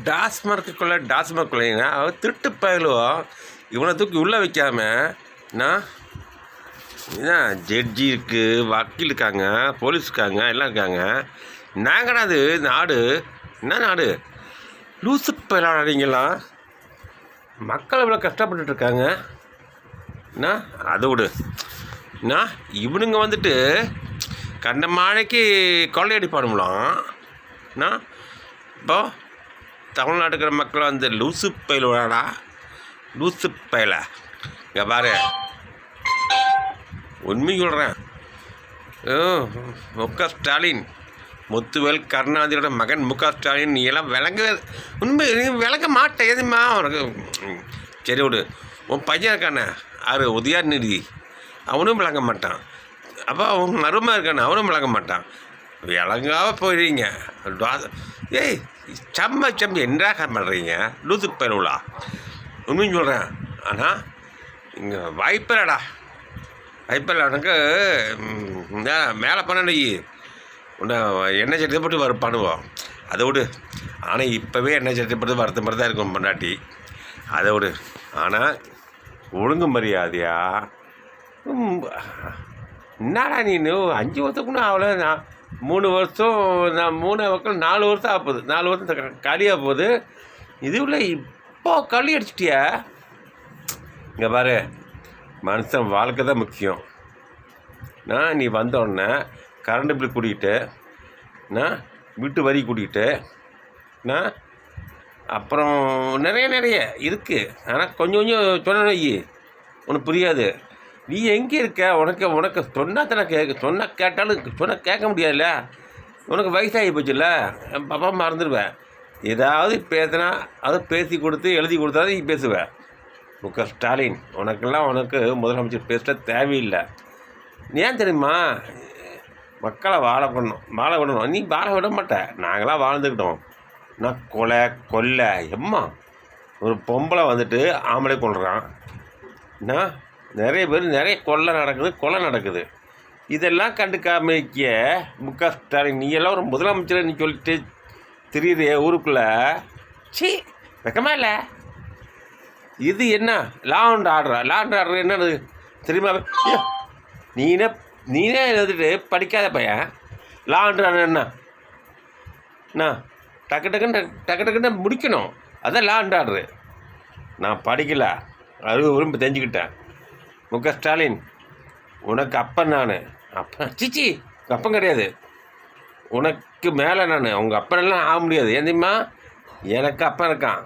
டாஸ்மார்க்குள்ளேங்க திருட்டு பயலுவோம். இவனை தூக்கி உள்ளே வைக்காம நான் ஜட்ஜி இருக்குது, வக்கீல் இருக்காங்க, போலீஸ் இருக்காங்க, எல்லாம் இருக்காங்க. நாங்கடா அது நாடு என்ன நாடு? லூசு பயலாடுறீங்களாம். மக்கள் இவ்வளோ கஷ்டப்பட்டுருக்காங்க. என்ன அதை விடு. என்ன இவனுங்க வந்துட்டு கண்ட மழைக்கு கொள்ளையடிப்பானுங்களாம். என்ன இப்போ தமிழ்நாட்டுக்கிற மக்கள் வந்து லூசு பயிலாடா, லூசு பயில. இங்கே பாரு, உண்மை சொல்கிறேன். முக ஸ்டாலின், முத்துவேல் கருணாநிதியோட மகன் முக ஸ்டாலின், நீ எல்லாம் உண்மை நீ விளங்க மாட்டேன் எதுமா உனக்கு. சரி விடு. உன் பையன் இருக்கானே உதயாநிதி, அவனும் விளங்க மாட்டான். அப்போ அவன் மருமா இருக்கானே அவனும் விளங்க மாட்டான். விளங்காம போயிடுறீங்க. ஏய் சம்பி என்னடா பண்ணுறீங்க? லூசு பயிலுலா உண்மைன்னு சொல்கிறேன். ஆனால் இங்கே வாய்ப்பில்லடா, வாய்ப்பில்லை. எனக்கு மேலே பண்ணி உன்னை எண்ணெய் சட்டி போட்டு பண்ணுவோம். அதை விடு. ஆனால் இப்போவே எண்ணெய் சட்டி போட்டு வருத்த மாதிரி தான் இருக்கும் பொண்டாட்டி. அதை விடு. ஆனால் ஒழுங்கு மரியாதையா என்னடா நீ 5 வருஷத்துக்குன்னு அவ்வளோ. நான் 3 வருஷம், நான் 3 மக்கள் 4 வருஷம் ஆகுது. 4 வருஷம் களியாக போகுது. இது உள்ள இப்போ களி அடிச்சிட்டியா? இங்கே பாரு, மனுஷன் வாழ்க்கை தான் முக்கியம். நான் நீ வந்தோடனே கரண்ட் பில் கூட்டிகிட்டு, நான் வீட்டு வரி கூட்டிகிட்டு, நான் அப்புறம் நிறைய இருக்குது. ஆனால் கொஞ்சம் சொன்ன உனக்கு புரியாது. நீ எங்கே இருக்க? உனக்கு சொன்னால் தானே சொன்னால் கேட்டாலும் சொன்னால் கேட்க முடியாதுல்ல. உனக்கு வயசாகி போச்சுல்ல. என் பாப்பா மறந்துடுவேன். ஏதாவது பேசினா அதை பேசி கொடுத்து எழுதி கொடுத்தா நீ பேசுவேன். முக ஸ்டாலின், உனக்கு முதலமைச்சர் பேச தேவையில்லை. ஏன் தெரியுமா? மக்களை வாழ விடணும். நீ வாழ விட மாட்டேன். நாங்களாம் வாழ்ந்துக்கிட்டோம். நான் கொலை எம்மா ஒரு பொம்பளை வந்துட்டு ஆம்பளை கொள்கிறான். நான் நிறைய பேர் நிறைய கொலை நடக்குது. இதெல்லாம் கண்டுக்காமிக்க முக ஸ்டாலின், நீ எல்லாம் ஒரு முதலமைச்சர் நீ சொல்லிட்டு தெரியுது ஊருக்குள்ளே. சி வெக்கமா இல்லை? இது என்ன லா அண்ட் ஆர்டர் என்னது தெரியுமா? நீனே எழுதிட்டு படிக்காத பையன். லா அண்ட் ஆர்டர் என்ன டக்கு டக்குன்னு முடிக்கணும். அதான் லா அண்ட் ஆர்டரு. நான் படிக்கல, அது விரும்ப தெரிஞ்சுக்கிட்டேன். முக ஸ்டாலின், உனக்கு அப்பன் நான். அப்பன் சிச்சி அப்பன் கிடையாது. உனக்கு மேலே நான். உங்கள் அப்பனெல்லாம் ஆக முடியாது. ஏன் தெரியுமா? எனக்கு அப்பன் இருக்கான்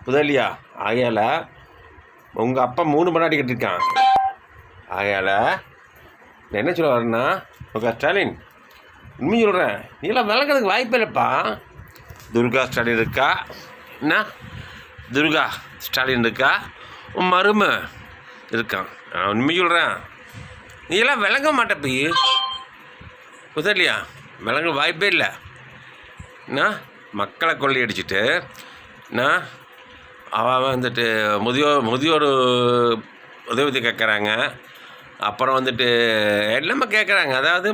புதலியா. ஆகையால் உங்கள் அப்பா 3 பொண்டாட்டி கட்டியிருக்கான். ஆகையால் நான் என்ன சொல்ல வரேன்னா, முக ஸ்டாலின் உண்மை சொல்கிறேன். நீலாம் விளக்கிறதுக்கு வாய்ப்பே இல்லைப்பா. துர்கா ஸ்டாலின் இருக்கா? என்ன துர்கா ஸ்டாலின் இருக்கா? உன் மருமை இருக்கான். நான் உண்மை சொல்கிறேன். நீ எல்லாம் விளங்க மாட்டேப்பி புதலியா. விளங்க வாய்ப்பே இல்லை. என்ன மக்களை கொள்ளையடிச்சிட்டு நான் அவன் வந்துட்டு முதியோர் உதவி கேட்குறாங்க. அப்புறம் வந்துட்டு எல்லாமே கேட்குறாங்க. அதாவது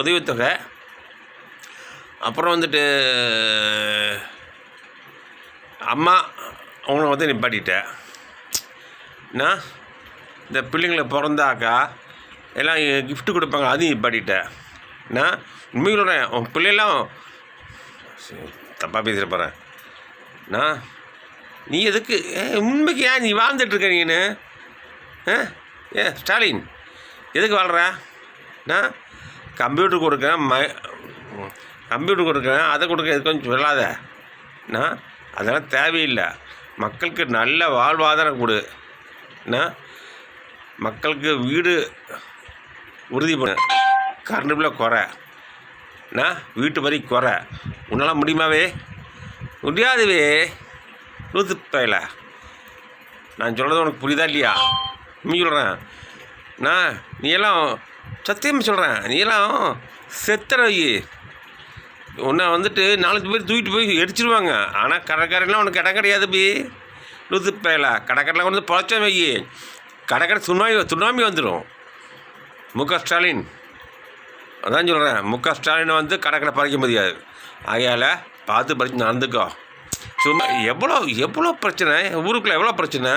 உதவித்தொகை. அப்புறம் வந்துட்டு அம்மா அவங்கள வந்து நிப்பாட்டிட்டேன். நான் இந்த பிள்ளைங்களை பிறந்தாக்கா எல்லாம் கிஃப்ட்டு கொடுப்பாங்க, அதையும் நிப்பாட்டிட்டேன். நான் உண்மையிலோட உன் பிள்ளைலாம் தப்பாக பேசிட்டு போகிறேன். நான் நீ எதுக்கு உண்மைக்கு ஏன் நீ வாழ்ந்துட்டுருக்க? நீனு ஸ்டாலின் எதுக்கு வாழ்கிற? நான் கம்ப்யூட்டர் கொடுக்குறேன் அதை கொடுக்க எதுக்கு கொஞ்சம் சொல்லாத. நான் அதெல்லாம் தேவையில்லை. மக்களுக்கு நல்ல வாழ்வாதாரம் கொடு. நான் மக்களுக்கு வீடு உறுதி பண்ண. கரண்ட் பில்லை குறை. நான் வீட்டு வரி குறை. உன்னால் முடியுமாவே? முடியாதுவே. நூற்று பயில நான் சொல்கிறது உனக்கு புரியுதா இல்லையா? உண்மை சொல்கிறேன். நீ எல்லாம் சத்தியமாக சொல்கிறேன். நீ எல்லாம் செத்துற. உன்னை வந்துட்டு 4 பேர் தூக்கிட்டு போய் எரிச்சிருவாங்க. ஆனால் கடைக்காரெல்லாம் உனக்கு கடை கிடையாது பி. நூற்று பயில கடைக்காரெல்லாம் வந்து பொழைச்சா வை. கடைக்கார சுனாமி வந்துடும். முக ஸ்டாலின் அதான் சொல்கிறேன், ஸ்டாலினை வந்து கடற்கரை பறிக்க முடியாது. ஆகையால் பார்த்து படித்து நடந்துக்கோ. சும்மா எவ்வளோ பிரச்சனை ஊருக்குள்ளே, எவ்வளோ பிரச்சனை.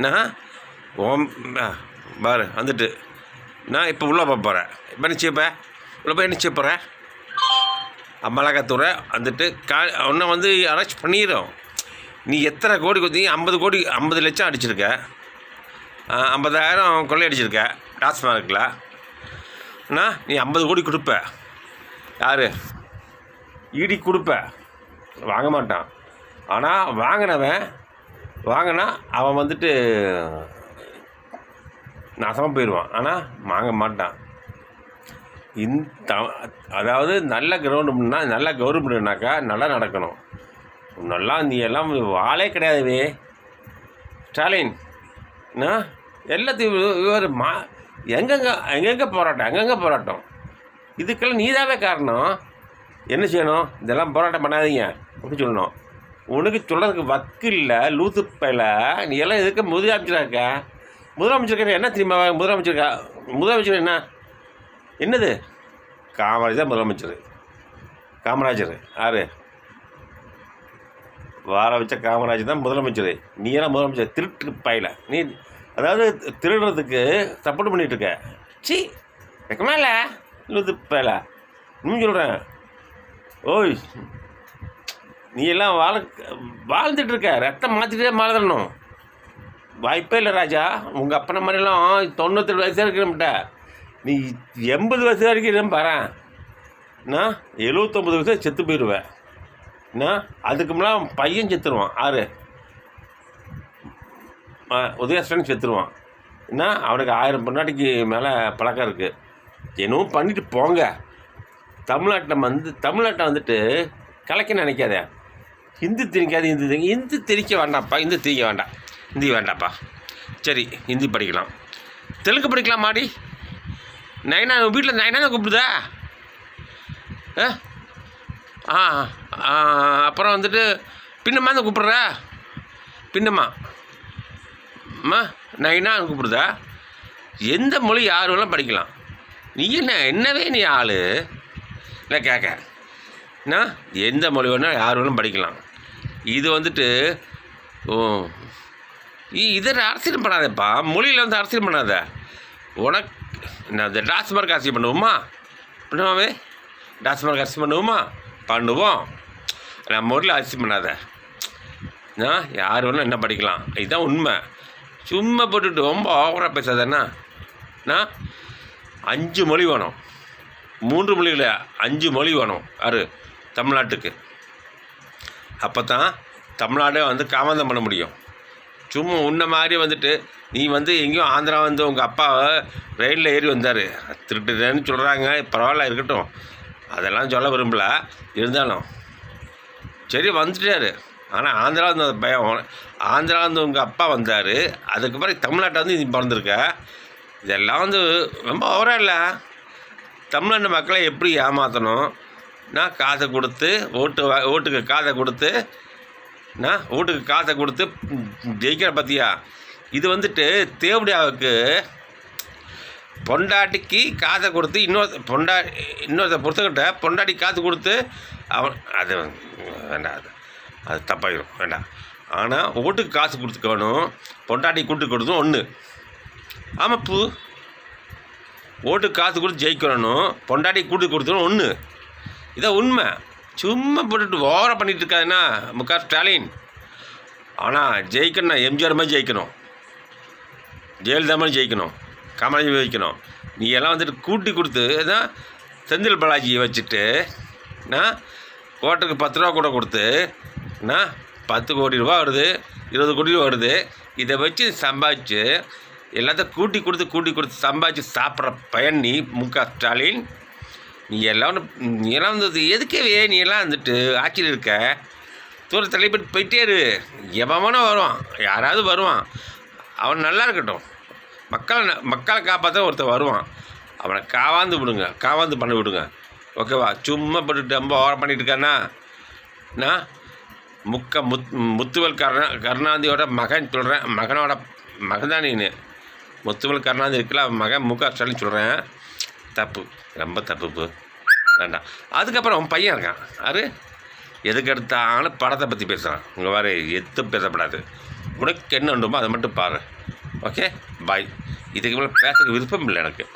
நான் பாரு வந்துட்டு நான் இப்போ உள்ளே போகிறேன். இப்போ என்ன செய்ப்பேன்? உள்ளே போய் என்ன செய்ய போகிறேன்? மிளகாத்தூரை வந்துட்டு ஒன்றை வந்து அரெஸ்ட் பண்ணிடும். நீ எத்தனை கோடி கொடுத்தீங்க? 50 லட்சம் அடிச்சிருக்க, 50,000 கொள்ளை அடிச்சிருக்க டாஸ்மார்க்கில். நீ 50 கோடி கொடுப்ப. யார் ஈடி கொடுப்ப? வாங்க மாட்டான். ஆனால் வாங்கினா அவன் வந்துட்டு நாசமாக போயிடுவான். ஆனால் வாங்க மாட்டான். அதாவது நல்ல கவர்மெண்ட்னாக்கா நல்லா நடக்கணும். நல்லா நீ எல்லாம் வாழே கிடையாதுவே ஸ்டாலின். எல்லாத்தையும் இவர் எங்கெங்கே போராட்டம். இதுக்கெல்லாம் நீதாவே காரணம். என்ன செய்யணும்? இதெல்லாம் போராட்டம் பண்ணாதீங்க அப்படின்னு சொல்லணும். உனக்கு சொல்கிறதுக்கு வக்கு இல்லை. லூத்து பையில நீ எல்லாம் எதுக்கு முதலமைச்சருக்க என்ன தெரியுமா? முதலமைச்சர் என்னது? காமராஜர் தான் முதலமைச்சர். காமராஜர் யார்? வார வச்ச காமராஜர் தான் முதலமைச்சர். நீ எல்லாம் முதலமைச்சர் திருட்டு பையில. நீ அதாவது திருடுறதுக்கு சப்போர்ட் பண்ணிகிட்ருக்க. வெக்கமா இல்லை? லூத்து பையில இன்னும் சொல்கிறேன். ஓய், நீ எல்லாம் வாழ்ந்துட்டுருக்க. ரத்தம் மாற்றிட்டே மாறணும். வாய்ப்பே இல்லை ராஜா. உங்கள் அப்பனை மாதிரிலாம் 97 வயசாக இருக்கிற நீ 80 வயசு வரைக்கும் பாறேன். 79 வயசு செத்து போயிடுவேன். அதுக்கு முன்னாடி பையன் செத்துருவான். யார்? உதயஸ்டன் செத்துருவான். அவனுக்கு 1000 பொண்டாட்டிக்கு மேலே பழக்கம் இருக்குது. என்னவும் பண்ணிட்டு போங்க. தமிழ்நாட்டை வந்துட்டு கலைக்க நினைக்காத. ஹிந்தி திணிக்காது. ஹிந்தி திணிக்க வேண்டாம்ப்பா. ஹிந்தி வேண்டாம்ப்பா. சரி, ஹிந்தி படிக்கலாம், தெலுங்கு படிக்கலாம். மாடி நைனா வீட்டில் நைனா கூப்பிடுதா? அப்புறம் வந்துட்டு பின்னம்மா தான் கூப்பிட்ற. பின்னம்மா நைனா கூப்பிடுதா? எந்த மொழி யார் வேணாலும் படிக்கலாம். நீ என்னவே நீ ஆள் இல்லை கேட்க. எந்த மொழி வேணால் யார் வேணாலும் படிக்கலாம். இது வந்துட்டு இதை அரசியல் பண்ணாதேப்பா. மொழியில் வந்து அரசியல் பண்ணாத. உனக்கு இந்த டாஸ்மார்க் அரசியல் பண்ணுவோமாவே? டாஸ்மார்க் அரசியல் பண்ணுவோம். நம்ம ஊரில் அரசியல் பண்ணாத. யார் வேணாலும் என்ன படிக்கலாம். இதுதான் உண்மை. சும்மா போட்டுட்டு ரொம்ப ஓவராக பேசாதேன்னா. 5 மொழி வேணும். 3 மொழியில் 5 மொழி வேணும். யார்? தமிழ்நாட்டுக்கு. அப்போ தான் தமிழ்நாடே வந்து காமந்தம் பண்ண முடியும். சும்மா உன்ன மாதிரி வந்துட்டு நீ வந்து எங்கேயும் ஆந்திரா வந்து உங்கள் அப்பா ரயிலில் ஏறி வந்தார். திருட்டுறேன்னு சொல்கிறாங்க. பரவாயில்ல, இருக்கட்டும். அதெல்லாம் சொல்ல விரும்பல. இருந்தாலும் சரி, வந்துட்டார். ஆனால் ஆந்திரா வந்து பயம். ஆந்திரா வந்து உங்கள் அப்பா வந்தார். அதுக்கப்புறம் தமிழ்நாட்டை வந்து நீ பிறந்திருக்க. இதெல்லாம் வந்து ரொம்ப ஓவராக இல்லை. தமிழ்நாட்டு மக்களை எப்படி ஏமாற்றணும்? காசை கொடுத்து ஓட்டுக்கு காசை கொடுத்து வீட்டுக்கு காசை கொடுத்து ஜெயிக்கிற பற்றியா? இது வந்துட்டு தேவடியாவுக்கு பொண்டாட்டிக்கு காசை கொடுத்து இன்னொருத்த பொறுத்தக்கிட்ட பொண்டாட்டி காசு கொடுத்து அவன் அது வேண்டாம். அது தப்பாயிடும். வேண்டாம். ஆனால் வீட்டுக்கு காசு கொடுத்துக்கணும், பொண்டாட்டி கூட்டு கொடுத்தும் ஒன்று. ஆமாம், ஓட்டுக்கு காசு கொடுத்து ஜெயிக்கணும், பொண்டாட்டி கூட்டு கொடுத்துரும் ஒன்று. இதான் உண்மை. சும்மா போட்டுட்டு ஓவராக பண்ணிகிட்டு இருக்காதுன்னா ஸ்டாலின். ஆனால் ஜெயிக்கணும்னா எம்ஜிஆர் மாதிரி ஜெயிக்கணும், ஜெயலலிதா மாதிரி ஜெயிக்கணும், காமராஜ் ஜெயிக்கணும். நீ எல்லாம் வந்துட்டு கூட்டி கொடுத்து தான் செந்தில் பாலாஜியை வச்சுட்டு ஓட்டுக்கு 10 ரூபா கூட கொடுத்து 10 கோடி ரூபா வருது, 20 கோடி ரூபா வருது. இதை வச்சு சம்பாதிச்சு எல்லாத்தையும் கூட்டி கொடுத்து சம்பாதிச்சு சாப்பிட்ற பயன் நீ ஸ்டாலின். நீ எல்லாம் வந்து எதுக்கவே நீ எல்லாம் வந்துட்டு ஆட்சியில் இருக்க? தூர தலைப்பட்டு போயிட்டே இரு. எவனோ வருவான், யாராவது வருவான். அவன் நல்லா இருக்கட்டும். மக்களை காப்பாற்ற ஒருத்தர் வருவான். அவனை காவாந்து பண்ண விடுங்க. ஓகேவா? சும்மா போட்டுட்டு ரொம்ப ஓரம் பண்ணிட்டு இருக்கான்னா முத்துவேல் கருணாநிதியோட மகன் சொல்கிறேன். மகன் தான் நீ. முத்துவேல் கருணாநிதி இருக்குல்ல, மகன் ஸ்டாலின் சொல்கிறேன். தப்பு, ரொம்ப தப்பு இப்போ. வேண்டாம். அதுக்கப்புறம் அவன் பையன் இருக்கான். அது எதுக்கு எடுத்தாலும் படத்தை பற்றி பேசுகிறான். இங்கே வேறு எதுவும் பேசப்படாது. உனக்கு என்ன வேண்டுமோ அதை மட்டும் பாரு. ஓகே, பாய். இதுக்கு மேலே பேசுறதுக்கு விருப்பம் இல்லை எனக்கு.